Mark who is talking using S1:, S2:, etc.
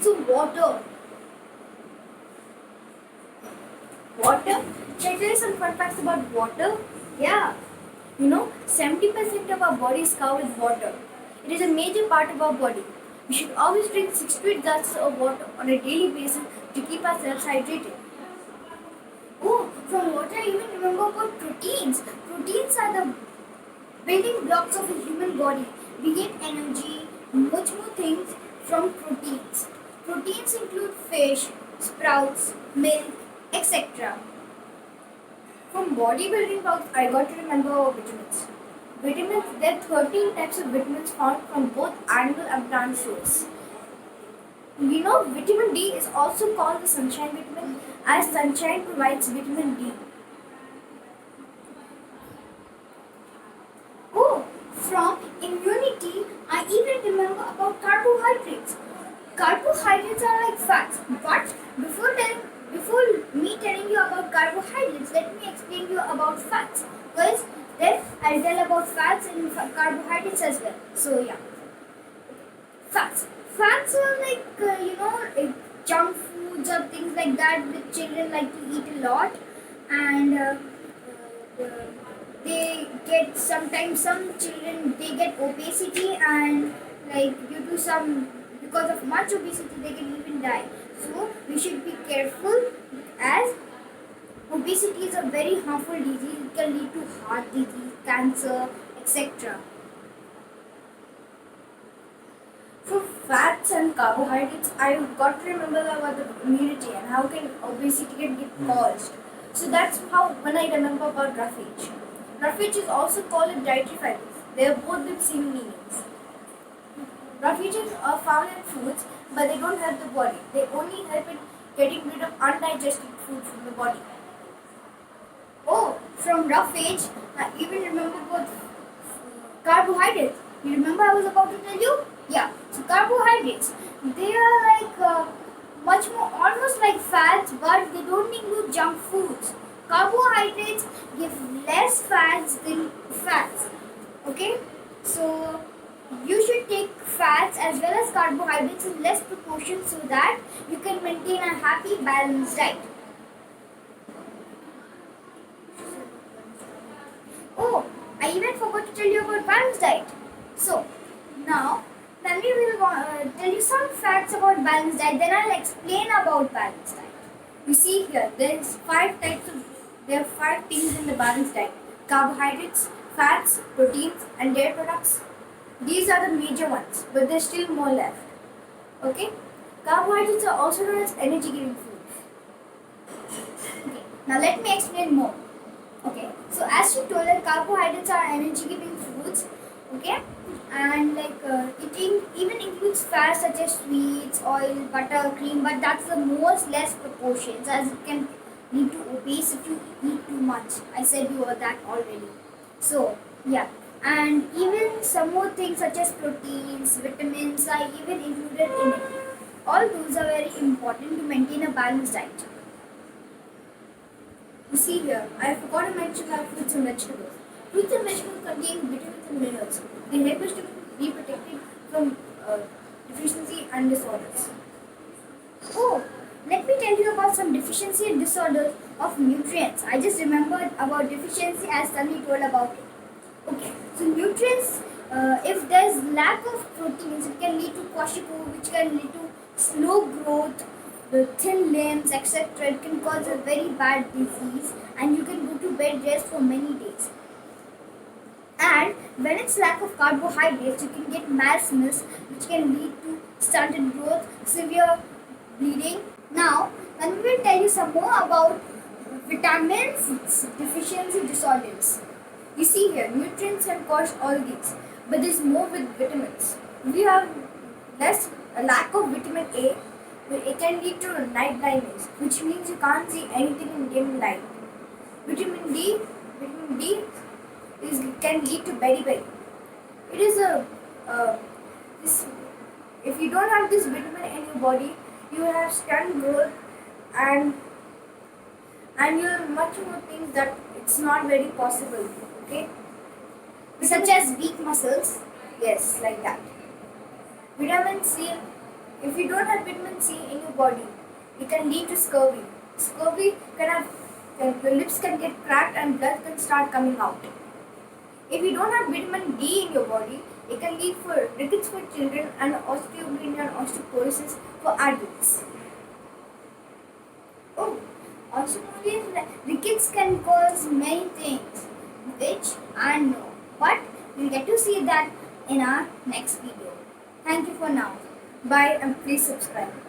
S1: So water. Water? Shall I tell you some fun facts about water? Yeah. 70% of our body is covered with water. It is a major part of our body. We should always drink 6 to 8 glasses of water on a daily basis to keep ourselves hydrated. Oh, from water I even remember about proteins. Proteins are the building blocks of a human body. We get energy, much more things from proteins. Proteins include fish, sprouts, milk, etc. From bodybuilding talks, I got to remember our vitamins. Vitamins, there are 13 types of vitamins found from both animal and plant sources. Vitamin D is also called the sunshine vitamin as sunshine provides vitamin D. Oh, from immunity, I even remember about carbohydrates. Carbohydrates are like fats, but before me telling you about carbohydrates, let me explain you about fats. Because then I'll tell about fats and carbohydrates as well. So yeah, fats. Fats are like like junk foods or things like that which children like to eat a lot, and they get sometimes some children they get obesity, and like due to some because of much obesity they can even die. So we should be careful as obesity is a very harmful disease. It can lead to heart disease, cancer, etc. For fats and carbohydrates, I got to remember about the immunity and how can obesity can get caused. So that's how when I remember about roughage. Roughage is also called a dietary fibers. They are both with same meanings. Roughages are found in foods, but they don't help the body. They only help in getting rid of undigested food from the body. Oh, from roughage, I even remember about carbohydrates. You remember I was about to tell you? Yeah. So carbohydrates, they are like much more almost like fats, but they don't include junk foods. Carbohydrates give less fats than fats. Okay? So you should take fats as well as carbohydrates in less proportion so that you can maintain a happy balanced diet. Oh, I even forgot to tell you about balanced diet. So now then we will tell you some facts about balanced diet. Then I'll explain about balanced diet. You see here, there are 5 things in the balanced diet: carbohydrates, fats, proteins, and dairy products. These are the major ones, but there's still more left. Okay? Carbohydrates are also known as energy giving foods. Okay, now let me explain more. Okay, so as you told that carbohydrates are energy giving foods, okay, and like even includes fats such as sweets, oil, butter, cream, but that's the most less proportions as it can lead to obese if you eat too much. I said you all that already. So yeah, and even some more things such as proteins, vitamins are even included in it. All those are very important to maintain a balanced diet. You see here, I forgot to mention our fruits and vegetables. Fruits and vegetables contain vitamins and minerals. They help us to be protected from deficiency and disorders. Oh, let me tell you about some deficiency and disorders of nutrients. I just remembered about deficiency as Sunny told about it. Okay, so nutrients, if there's lack of proteins, it can lead to kwashiorkor, which can lead to slow growth, the thin limbs, etc. It can cause a very bad disease, and you can go to bed rest for many days. And when it's lack of carbohydrates, you can get marasmus, which can lead to stunted growth, severe bleeding. Now, let me will tell you some more about vitamins deficiency disorders. You see here, nutrients can cause all these, but there's more with vitamins. We have a lack of vitamin A, it can lead to night blindness, which means you can't see anything in dim light. Vitamin D can lead to beriberi. It is if you don't have this vitamin in your body, you will have stunt growth and you have much more things that it's not very possible. Okay, such as weak muscles. Yes, like that. Vitamin C If you don't have vitamin C in your body, it can lead to scurvy. Scurvy your lips can get cracked and blood can start coming out. If you don't have vitamin D in your body, it can lead for rickets for children and osteopenia and osteoporosis for adults. Oh, osteoporosis rickets can cause many things, which I know, but we'll get to see that in our next video. Thank you for now. Bye and please subscribe.